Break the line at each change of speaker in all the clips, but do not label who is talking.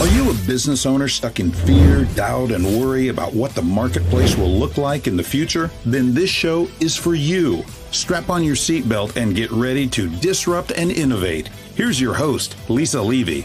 Are you a business owner stuck in fear, doubt, and worry about what the marketplace will look like in the future? Then this show is for you. Strap on your seatbelt and get ready to disrupt and innovate. Here's your host, Lisa Levy.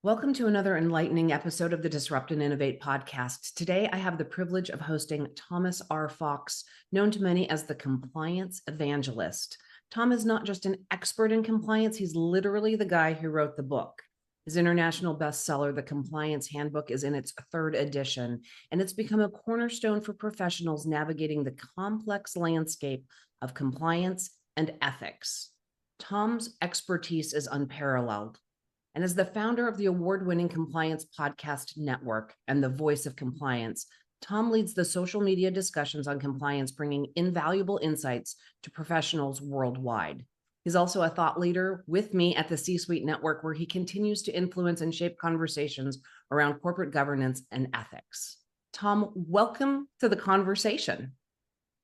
Welcome to another enlightening episode of the Disrupt and Innovate podcast. Today, I have the privilege of hosting Thomas R. Fox, known to many as the Compliance Evangelist. Tom is not just an expert in compliance, he's literally the guy who wrote the book. His international bestseller, The Compliance Handbook, is in its third edition, and it's become a cornerstone for professionals navigating the complex landscape of compliance and ethics. Tom's expertise is unparalleled. And as the founder of the award-winning Compliance Podcast Network and the voice of compliance, Tom leads the social media discussions on compliance, bringing invaluable insights to professionals worldwide. He's also a thought leader with me at the C-Suite Network, where he continues to influence and shape conversations around corporate governance and ethics. Tom, welcome to the conversation.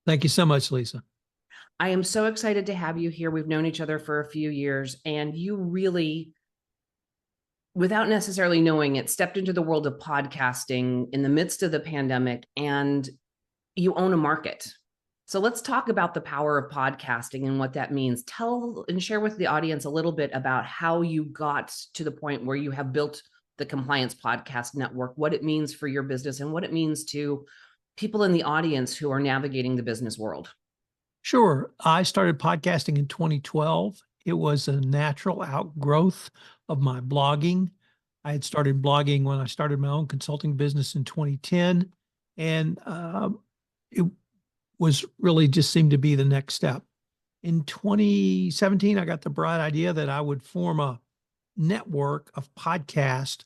Thank you so much, Lisa.
I am so excited to have you here. We've known each other for a few years, and you really, without necessarily knowing it, stepped into the world of podcasting in the midst of the pandemic, and you own a market. So let's talk about the power of podcasting and what that means. Tell and share with the audience a little bit about how you got to the point where you have built the Compliance Podcast Network, what it means for your business, and what it means to people in the audience who are navigating the business world.
Sure. I started podcasting in 2012. It was a natural outgrowth of my blogging. I had started blogging when I started my own consulting business in 2010, and it was really just seemed to be the next step. In 2017, I got the bright idea that I would form a network of podcasts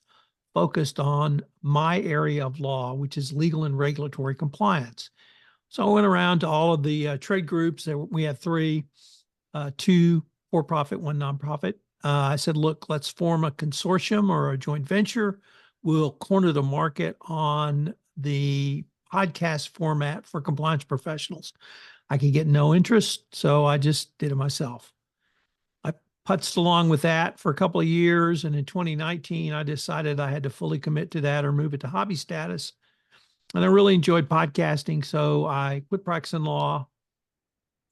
focused on my area of law, which is legal and regulatory compliance. So I went around to all of the trade groups. We had three, two for-profit, one nonprofit. I said, look, let's form a consortium or a joint venture. We'll corner the market on the podcast format for compliance professionals. I could get no interest, so I just did it myself. I putzed along with that for a couple of years, and in 2019, I decided I had to fully commit to that or move it to hobby status. And I really enjoyed podcasting, so I quit practicing law,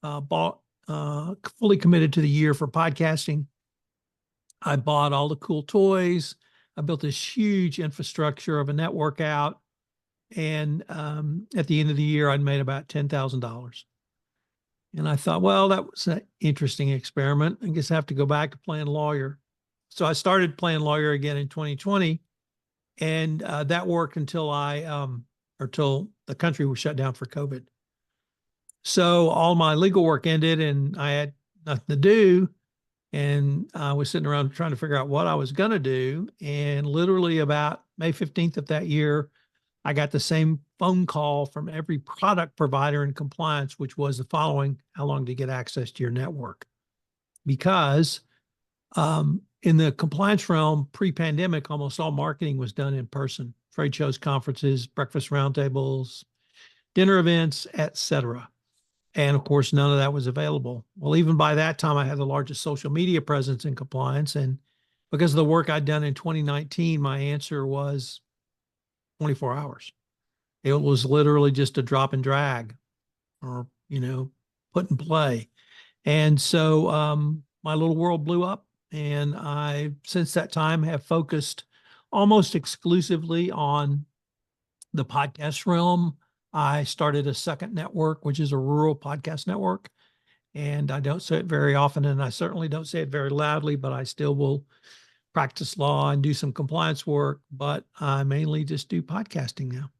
fully committed to the year for podcasting. I bought all the cool toys. I built this huge infrastructure of a network out. And at the end of the year, I'd made about $10,000. And I thought, well, that was an interesting experiment. I guess I have to go back to playing lawyer. So I started playing lawyer again in 2020. And that worked until until the country was shut down for COVID. So all my legal work ended and I had nothing to do. And I was sitting around trying to figure out what I was going to do. And literally about May 15th of that year, I got the same phone call from every product provider in compliance, which was the following: how long to get access to your network? Because in the compliance realm, pre-pandemic, almost all marketing was done in person. Trade shows, conferences, breakfast roundtables, dinner events, etc. And of course, none of that was available. Well, even by that time, I had the largest social media presence in compliance. And because of the work I'd done in 2019, my answer was 24 hours. It was literally just a drop and drag or, put and play. And so my little world blew up. And I, since that time, have focused almost exclusively on the podcast realm. I started a second network, which is a rural podcast network. And I don't say it very often, and I certainly don't say it very loudly, but I still will practice law and do some compliance work, but I mainly just do podcasting now.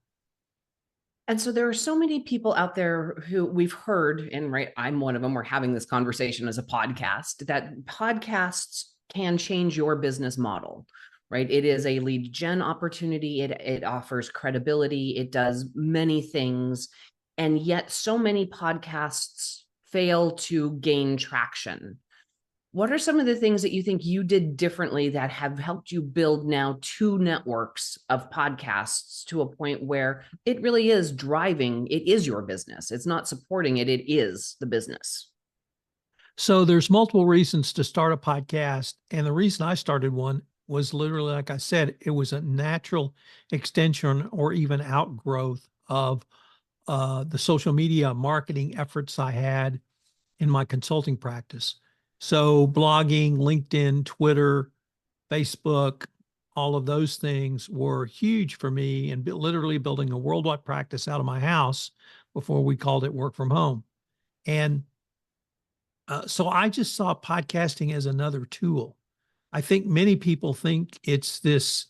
And so there are so many people out there who we've heard, and right, I'm one of them, we're having this conversation as a podcast, that podcasts can change your business model, right? It is a lead gen opportunity. It offers credibility. It does many things. And yet so many podcasts fail to gain traction. What are some of the things that you think you did differently that have helped you build now 2 networks of podcasts to a point where it really is driving, it is your business. It's not supporting it, it is the business.
So there's multiple reasons to start a podcast. And the reason I started one was literally, like I said, it was a natural extension or even outgrowth of the social media marketing efforts I had in my consulting practice. So blogging, LinkedIn, Twitter, Facebook, all of those things were huge for me, and literally building a worldwide practice out of my house before we called it work from home. And so I just saw podcasting as another tool. I think many people think it's this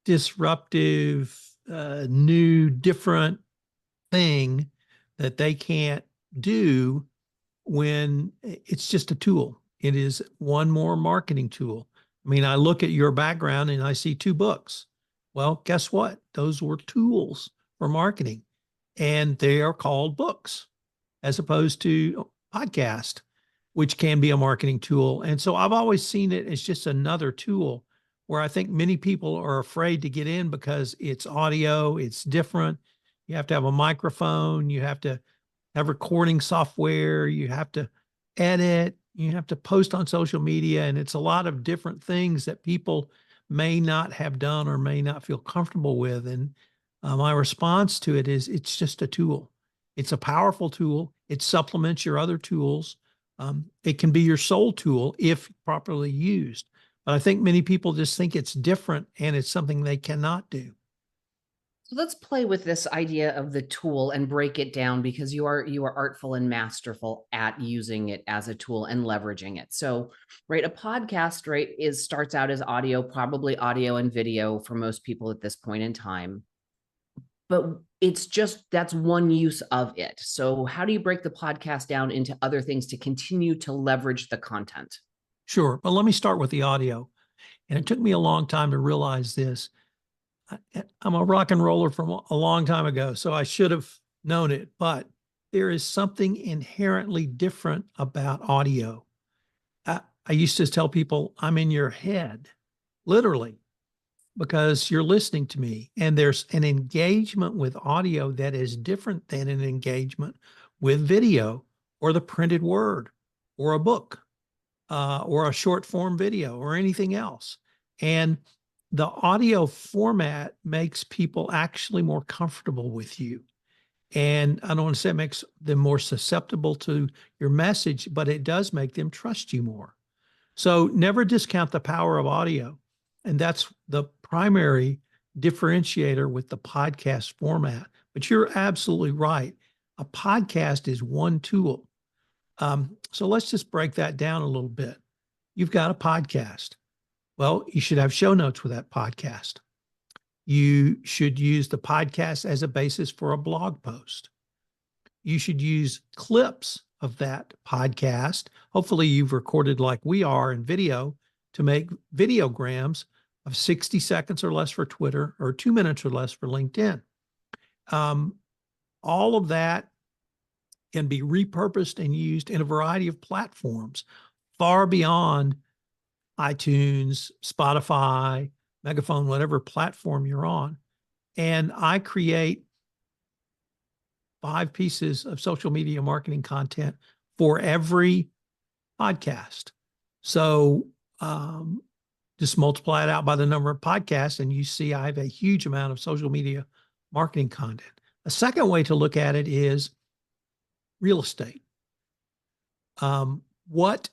disruptive, new, different thing that they can't do when it's just a tool. It is one more marketing tool. I mean, I look at your background and I see 2 books. Well, guess what? Those were tools for marketing, and they are called books as opposed to podcast, which can be a marketing tool. And so I've always seen it as just another tool where I think many people are afraid to get in because it's audio, it's different. You have to have a microphone, you have to have recording software, you have to edit, you have to post on social media, and it's a lot of different things that people may not have done or may not feel comfortable with. And my response to it is it's just a tool. It's a powerful tool. It supplements your other tools. It can be your sole tool if properly used. But I think many people just think it's different and it's something they cannot do.
So let's play with this idea of the tool and break it down, because you are artful and masterful at using it as a tool and leveraging it. So, right, a podcast, right, starts out as audio, probably audio and video for most people at this point in time. But it's just, that's one use of it. So how do you break the podcast down into other things to continue to leverage the content?
Sure. But let me start with the audio. And it took me a long time to realize this. I'm a rock and roller from a long time ago, so I should have known it. But there is something inherently different about audio. I used to tell people I'm in your head, literally, because you're listening to me. And there's an engagement with audio that is different than an engagement with video or the printed word or a book or a short form video or anything else. And the audio format makes people actually more comfortable with you. And I don't want to say it makes them more susceptible to your message, but it does make them trust you more. So never discount the power of audio. And that's the primary differentiator with the podcast format. But you're absolutely right. A podcast is one tool. So let's just break that down a little bit. You've got a podcast. Well, you should have show notes with that podcast. You should use the podcast as a basis for a blog post. You should use clips of that podcast. Hopefully you've recorded like we are in video to make videograms of 60 seconds or less for Twitter or 2 minutes or less for LinkedIn. All of that can be repurposed and used in a variety of platforms far beyond iTunes, Spotify, Megaphone, whatever platform you're on. And I create 5 pieces of social media marketing content for every podcast. So just multiply it out by the number of podcasts and you see I have a huge amount of social media marketing content. A second way to look at it is real estate. What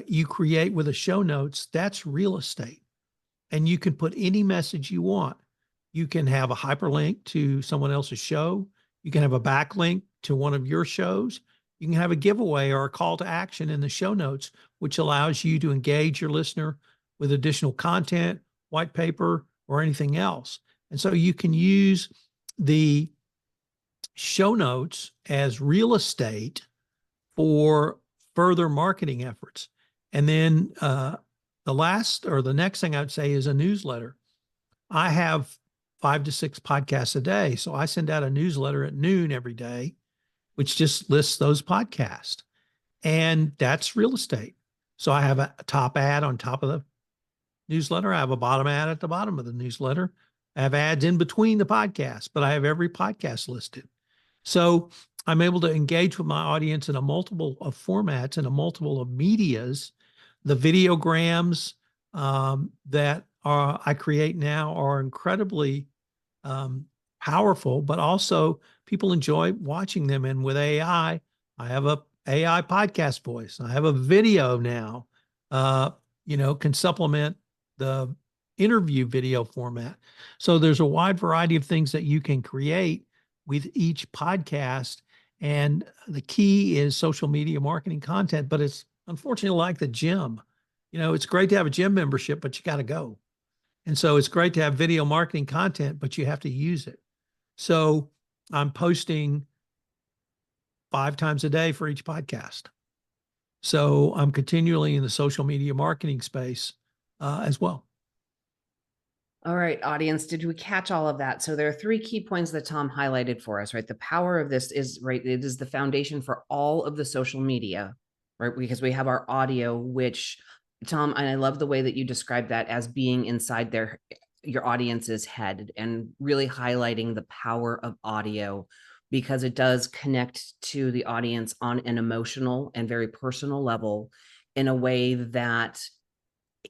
you create with a show notes, that's real estate. And you can put any message you want. You can have a hyperlink to someone else's show. You can have a backlink to one of your shows. You can have a giveaway or a call to action in the show notes, which allows you to engage your listener with additional content, white paper, or anything else. And so you can use the show notes as real estate for further marketing efforts. And then the next thing I would say is a newsletter. I have 5 to 6 podcasts a day. So I send out a newsletter at noon every day, which just lists those podcasts. And that's real estate. So I have a top ad on top of the newsletter. I have a bottom ad at the bottom of the newsletter. I have ads in between the podcasts, but I have every podcast listed. So I'm able to engage with my audience in a multiple of formats and a multiple of medias. The videograms that I create now are incredibly powerful, but also people enjoy watching them. And with AI, I have a AI podcast voice. I have a video now, can supplement the interview video format. So there's a wide variety of things that you can create with each podcast. And the key is social media marketing content, but it's unfortunately like the gym. It's great to have a gym membership, but you got to go. And so it's great to have video marketing content, but you have to use it. So I'm posting 5 times a day for each podcast. So I'm continually in the social media marketing space as well.
All right, audience, did we catch all of that? So there are 3 key points that Tom highlighted for us, right? The power of this is, right, it is the foundation for all of the social media, right? Because we have our audio, which Tom, and I love the way that you described that as being inside your audience's head and really highlighting the power of audio, because it does connect to the audience on an emotional and very personal level in a way that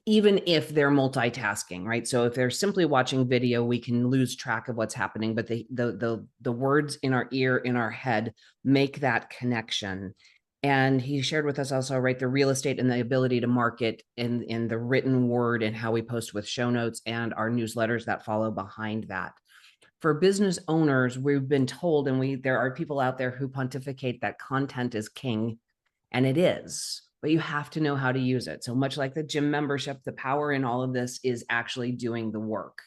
even if they're multitasking, right? So if they're simply watching video, we can lose track of what's happening, but the words in our ear, in our head, make that connection. And he shared with us also, right, the real estate and the ability to market in the written word and how we post with show notes and our newsletters that follow behind that. For business owners, we've been told, and there are people out there who pontificate that content is king, and it is, but you have to know how to use it. So much like the gym membership, the power in all of this is actually doing the work.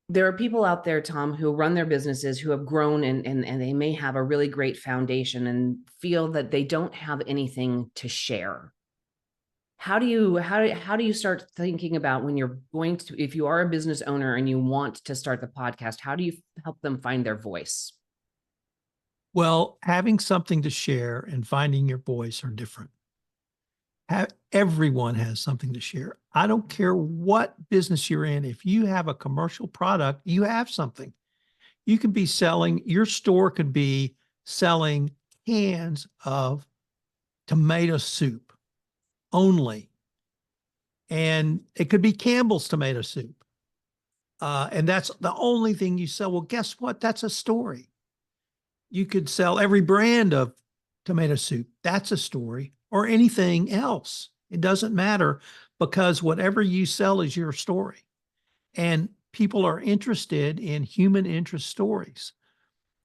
There are people out there, Tom, who run their businesses, who have grown and they may have a really great foundation and feel that they don't have anything to share. How do you start thinking about when you're going to, if you are a business owner and you want to start the podcast, how do you help them find their voice?
Well, having something to share and finding your voice are different. Everyone has something to share. I don't care what business you're in. If you have a commercial product, you have something. You can be selling, your store could be selling cans of tomato soup only. And it could be Campbell's tomato soup. And that's the only thing you sell. Well, guess what? That's a story. You could sell every brand of tomato soup. That's a story, or anything else. It doesn't matter, because whatever you sell is your story. And people are interested in human interest stories,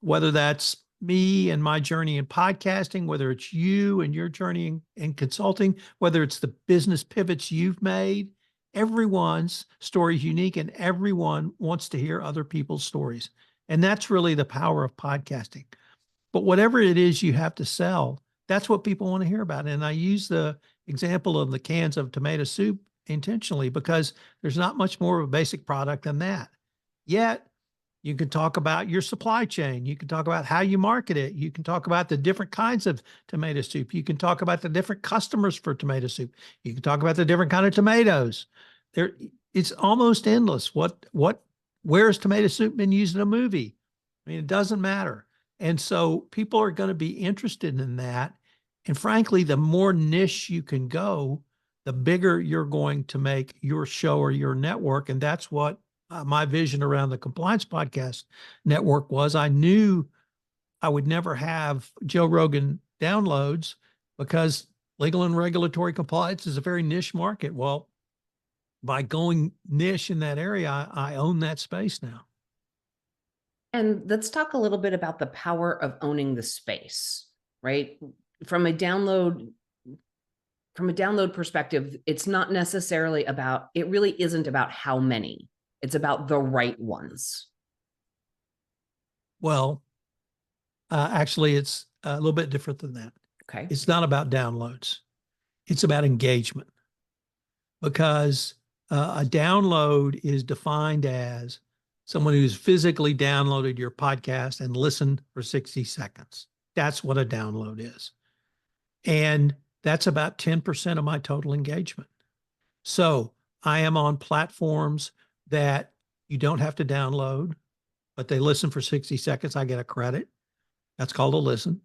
whether that's me and my journey in podcasting, whether it's you and your journey in consulting, whether it's the business pivots you've made. Everyone's story is unique, and everyone wants to hear other people's stories. And that's really the power of podcasting. But whatever it is you have to sell, that's what people want to hear about. And I use the example of the cans of tomato soup intentionally, because there's not much more of a basic product than that. Yet, you can talk about your supply chain. You can talk about how you market it. You can talk about the different kinds of tomato soup. You can talk about the different customers for tomato soup. You can talk about the different kind of tomatoes. It's almost endless. Where has tomato soup been used in a movie? I mean, it doesn't matter. And so people are going to be interested in that. And frankly, the more niche you can go, the bigger you're going to make your show or your network. And that's what my vision around the Compliance Podcast Network was. I knew I would never have Joe Rogan downloads, because legal and regulatory compliance is a very niche market. Well, by going niche in that area, I own that space now.
And let's talk a little bit about the power of owning the space, right? From a download perspective, it's not necessarily about, it really isn't about how many, it's about the right ones.
Well, actually, it's a little bit different than that.
Okay.
It's not about downloads. It's about engagement, because a download is defined as someone who's physically downloaded your podcast and listened for 60 seconds. That's what a download is. And that's about 10% of my total engagement. So I am on platforms that you don't have to download, but they listen for 60 seconds. I get a credit. That's called a listen.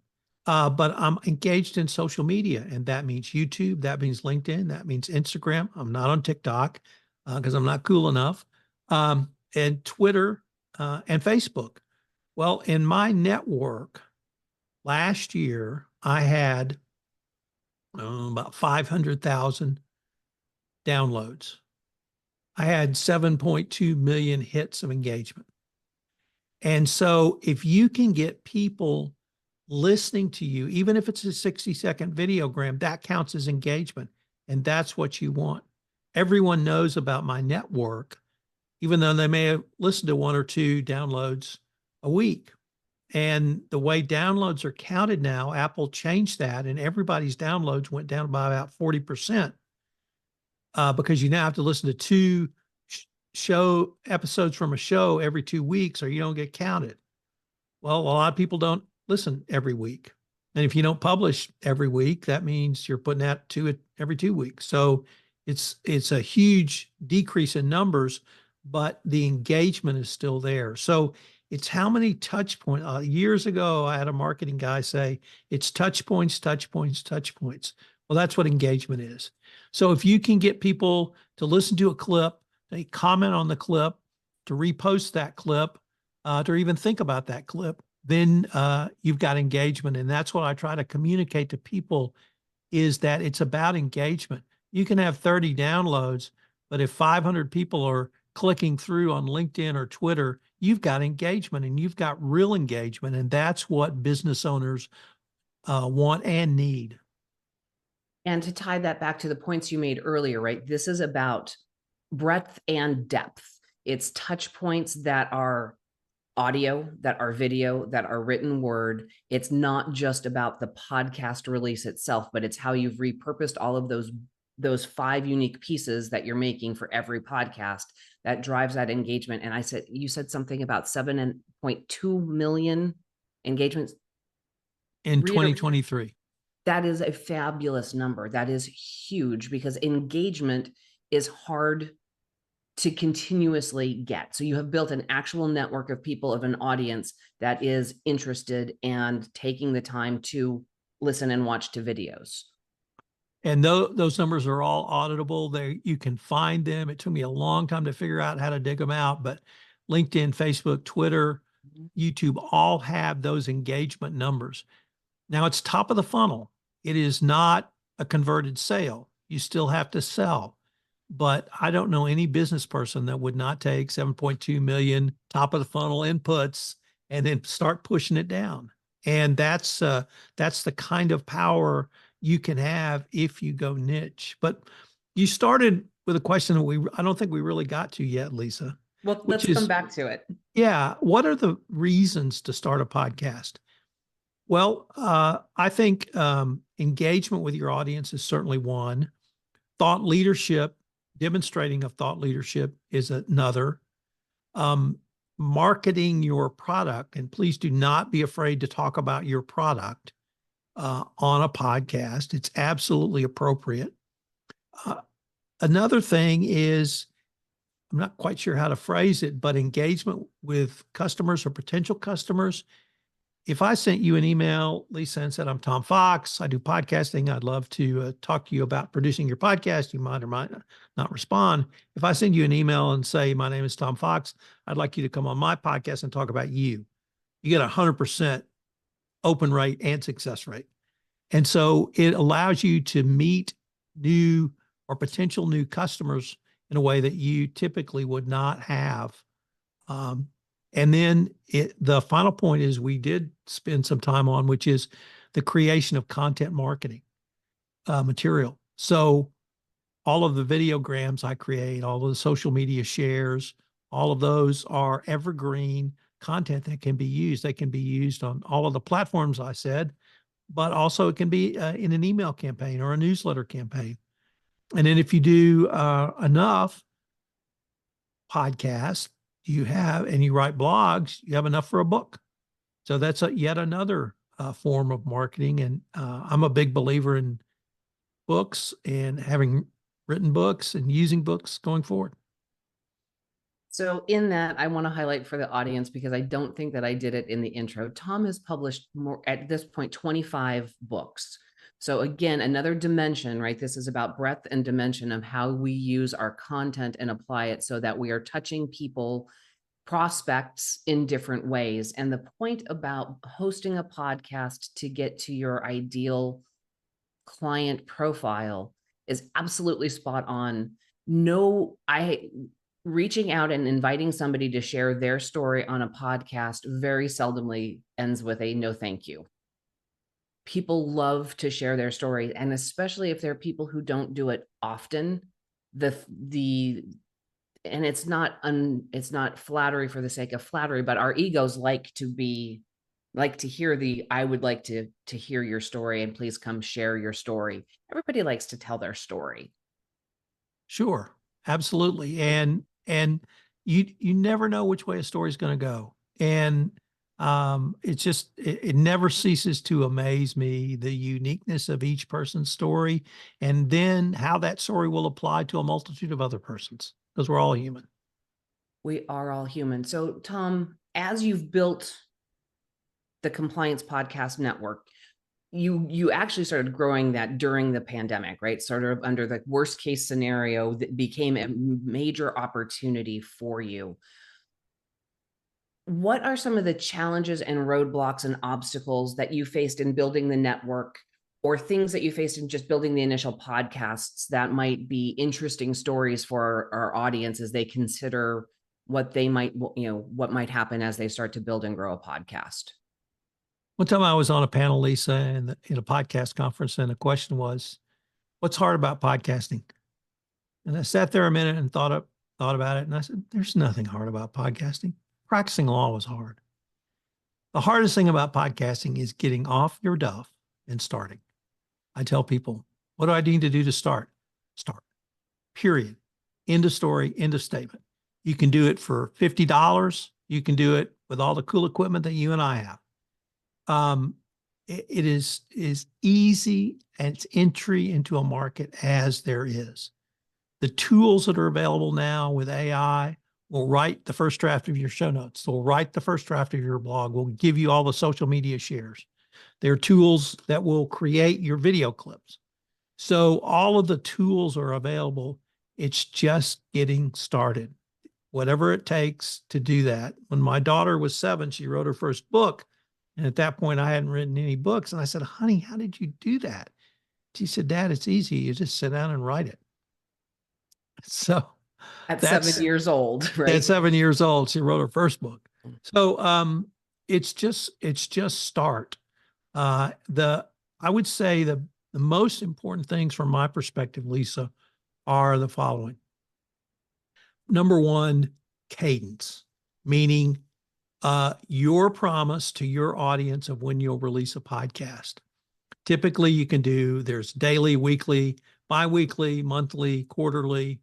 But I'm engaged in social media, and that means YouTube, that means LinkedIn, that means Instagram. I'm not on TikTok because I'm not cool enough, and Twitter and Facebook. Well, in my network last year, I had about 500,000 downloads. I had 7.2 million hits of engagement. And so if you can get people listening to you, even if it's a 60-second videogram, that counts as engagement. And that's what you want. Everyone knows about my network, even though they may have listened to one or two downloads a week. And the way downloads are counted now, Apple changed that, and everybody's downloads went down by about 40%, because you now have to listen to two show episodes from a show every 2 weeks, or you don't get counted. Well, a lot of people don't listen every week. And if you don't publish every week, that means you're putting out every 2 weeks. So it's a huge decrease in numbers, but the engagement is still there. So it's how many touch points. Years ago, I had a marketing guy say, it's touch points, touch points, touch points. Well, that's what engagement is. So if you can get people to listen to a clip, they comment on the clip, to repost that clip, to even think about that clip, then you've got engagement. And that's what I try to communicate to people, is that it's about engagement. You can have 30 downloads, but if 500 people are clicking through on LinkedIn or Twitter, you've got engagement, and you've got real engagement. And that's what business owners want and need.
And to tie that back to the points you made earlier, right? This is about breadth and depth. It's touch points that are audio, that are video, that are written word. It's not just about the podcast release itself, but it's how you've repurposed all of those 5 unique pieces that you're making for every podcast that drives that engagement. And you said something about 7.2 million engagements
in 2023.
That is a fabulous number. That is huge, because engagement is hard to continuously get. So you have built an actual network of people, of an audience that is interested and taking the time to listen and watch to videos.
And those numbers are all auditable. You can find them. It took me a long time to figure out how to dig them out, but LinkedIn, Facebook, Twitter, YouTube all have those engagement numbers. Now, it's top of the funnel. It is not a converted sale. You still have to sell. But I don't know any business person that would not take 7.2 million top of the funnel inputs and then start pushing it down. And that's the kind of power you can have if you go niche. But you started with a question that I don't think we really got to yet, Lisa.
Well, let's come back to it.
Yeah. What are the reasons to start a podcast? Well, I think engagement with your audience is certainly one. Thought leadership, demonstrating of thought leadership is another. Marketing your product, and please do not be afraid to talk about your product on a podcast. It's absolutely appropriate. Another thing is, I'm not quite sure how to phrase it, but engagement with customers or potential customers. If I sent you an email, Lisa, and said, I'm Tom Fox, I do podcasting, I'd love to talk to you about producing your podcast, you might or might not respond. If I send you an email and say, my name is Tom Fox, I'd like you to come on my podcast and talk about you, you get 100% open rate and success rate. And so it allows you to meet new or potential new customers in a way that you typically would not have. And then the final point is we did spend some time on, which is the creation of content marketing material. So all of the videograms I create, all of the social media shares, all of those are evergreen content that can be used. They can be used on all of the platforms I said, but also it can be in an email campaign or a newsletter campaign. And then if you do enough podcasts, and you write blogs, you have enough for a book. So that's yet another form of marketing. And I'm a big believer in books and having written books and using books going forward.
So in that, I want to highlight for the audience, because I don't think that I did it in the intro. Tom has published more at this point, 25 books. So again, another dimension, right? This is about breadth and dimension of how we use our content and apply it so that we are touching people, prospects in different ways. And the point about hosting a podcast to get to your ideal client profile is absolutely spot on. No, reaching out and inviting somebody to share their story on a podcast very seldomly ends with a no thank you. People love to share their story, and especially if there are people who don't do it often, and it's not flattery for the sake of flattery, but our egos like to hear I would like to hear your story, and please come share your story. Everybody likes to tell their story.
Sure, absolutely. And you never know which way a story is going to go. And it never ceases to amaze me, the uniqueness of each person's story, and then how that story will apply to a multitude of other persons, because we're all human.
We are all human. So Tom, as you've built the Compliance Podcast Network, you actually started growing that during the pandemic, right? Sort of under the worst case scenario that became a major opportunity for you. What are some of the challenges and roadblocks and obstacles that you faced in building the network, or things that you faced in just building the initial podcasts that might be interesting stories for our audience as they consider what might happen as they start to build and grow a podcast?
One time I was on a panel, Lisa, in a podcast conference, and the question was, what's hard about podcasting? And I sat there a minute and thought about it. And I said, there's nothing hard about podcasting. Practicing law was hard. The hardest thing about podcasting is getting off your duff and starting. I tell people, what do I need to do to start? Start. Period. End of story, end of statement. You can do it for $50. You can do it with all the cool equipment that you and I have. It is easy and it's entry into a market as there is. The tools that are available now with AI will write the first draft of your show notes. They'll write the first draft of your blog. Will give you all the social media shares. There are tools that will create your video clips. So all of the tools are available. It's just getting started. Whatever it takes to do that. When my daughter was 7, she wrote her first book. And at that point, I hadn't written any books. And I said, honey, how did you do that? She said, Dad, it's easy. You just sit down and write it. So
at 7 years old, right?
At 7 years old, she wrote her first book. So it's just start. I would say the most important things from my perspective, Lisa, are the following. Number one, cadence, meaning your promise to your audience of when you'll release a podcast. Typically, there's daily, weekly, bi-weekly, monthly, quarterly.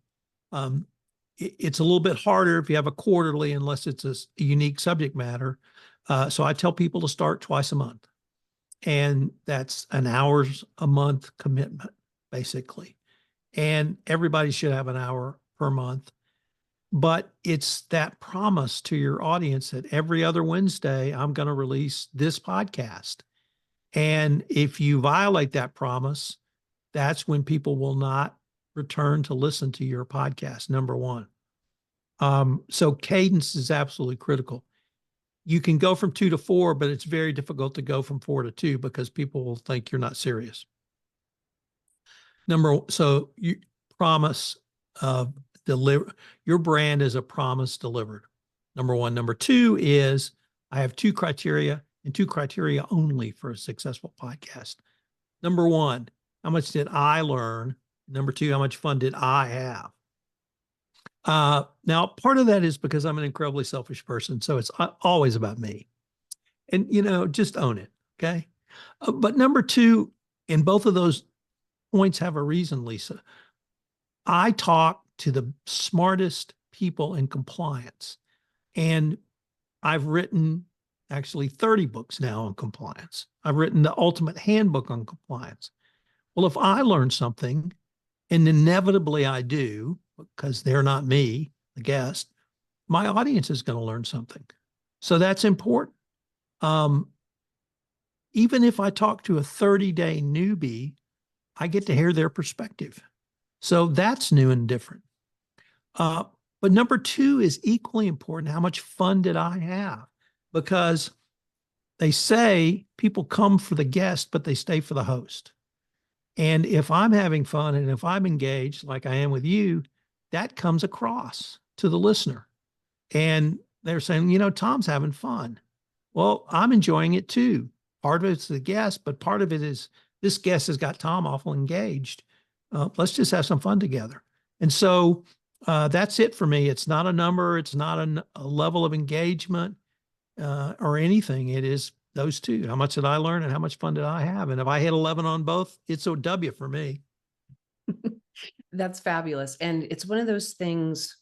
It's a little bit harder if you have a quarterly, unless it's a unique subject matter. So I tell people to start twice a month. And that's an hours a month commitment, basically. And everybody should have an hour per month. But it's that promise to your audience that every other Wednesday, I'm going to release this podcast. And if you violate that promise, that's when people will not return to listen to your podcast, number one. So cadence is absolutely critical. You can go from 2 to 4, but it's very difficult to go from 4 to 2 because people will think you're not serious. So you promise of deliver. Your brand is a promise delivered. Number one. Number two is I have 2 criteria, and 2 criteria only for a successful podcast. Number one, how much did I learn? Number two, how much fun did I have? Now, part of that is because I'm an incredibly selfish person, so it's always about me. And, just own it, okay? But number two, and both of those points have a reason, Lisa. I talk to the smartest people in compliance, and I've written actually 30 books now on compliance. I've written the ultimate handbook on compliance. Well, if I learn something, and inevitably I do, because they're not me, the guest, my audience is going to learn something. So that's important. Even if I talk to a 30-day newbie, I get to hear their perspective. So that's new and different. But number 2 is equally important. How much fun did I have? Because they say people come for the guest, but they stay for the host. And if I'm having fun and if I'm engaged like I am with you, that comes across to the listener. And they're saying, Tom's having fun. Well, I'm enjoying it too. Part of it's the guest, but part of it is this guest has got Tom awful engaged. Let's just have some fun together. And so that's it for me. It's not a number. It's not a level of engagement or anything. It is those two. How much did I learn and how much fun did I have? And if I hit 11 on both, it's a W for me.
That's fabulous. And it's one of those things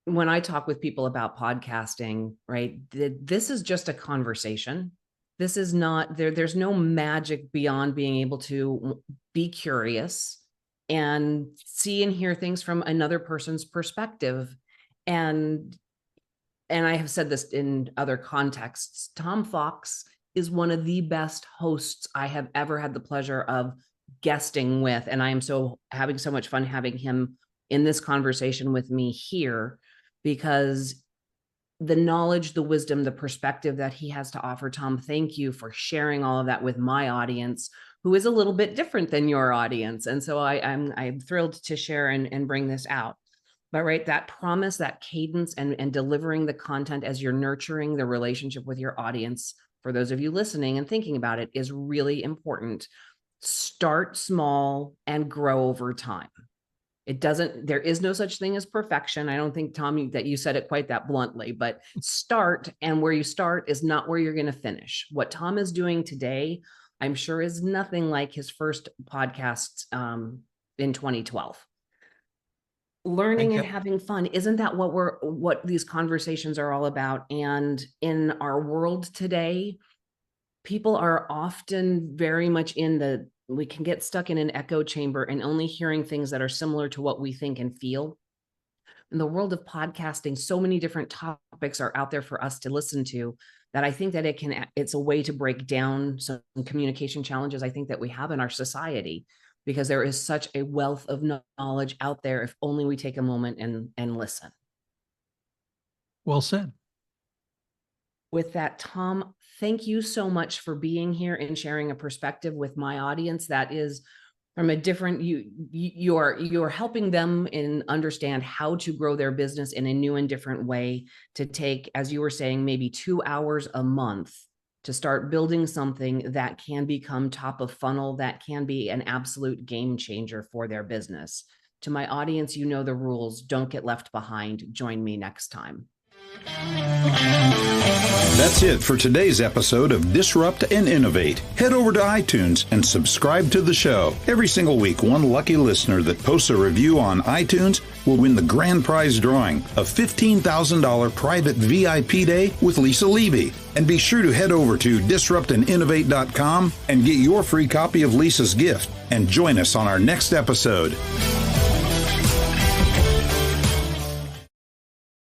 when I talk with people about podcasting, right? This is just a conversation. This is not, there's no magic beyond being able to be curious and see and hear things from another person's perspective. And I have said this in other contexts, Tom Fox is one of the best hosts I have ever had the pleasure of guesting with. And I am having so much fun having him in this conversation with me here, because the knowledge, the wisdom, the perspective that he has to offer. Tom, thank you for sharing all of that with my audience, who is a little bit different than your audience. And so I'm thrilled to share and bring this out. But right, that promise, that cadence and delivering the content as you're nurturing the relationship with your audience, for those of you listening and thinking about it, is really important. Start small and grow over time. There is no such thing as perfection. I don't think, Tom, that you said it quite that bluntly, but start, and where you start is not where you're going to finish. What Tom is doing today, I'm sure, is nothing like his first podcast in 2012. Learning and having fun. Isn't that what these conversations are all about? And in our world today, people are often very much we can get stuck in an echo chamber and only hearing things that are similar to what we think and feel. In the world of podcasting, so many different topics are out there for us to listen to that I think that it's a way to break down some communication challenges I think that we have in our society, because there is such a wealth of knowledge out there if only we take a moment and listen.
Well said.
With that, Tom, thank you so much for being here and sharing a perspective with my audience that is from a different, you're helping them understand how to grow their business in a new and different way, to take, as you were saying, maybe 2 hours a month to start building something that can become top of funnel, that can be an absolute game changer for their business. To my audience, you know the rules. Don't get left behind. Join me next time.
That's it for today's episode of Disrupt and Innovate. Head over to iTunes and subscribe to the show. Every single week, one lucky listener that posts a review on iTunes will win the grand prize drawing, a $15,000 private VIP day with Lisa Levy. And be sure to head over to disruptandinnovate.com and get your free copy of Lisa's gift, and join us on our next episode.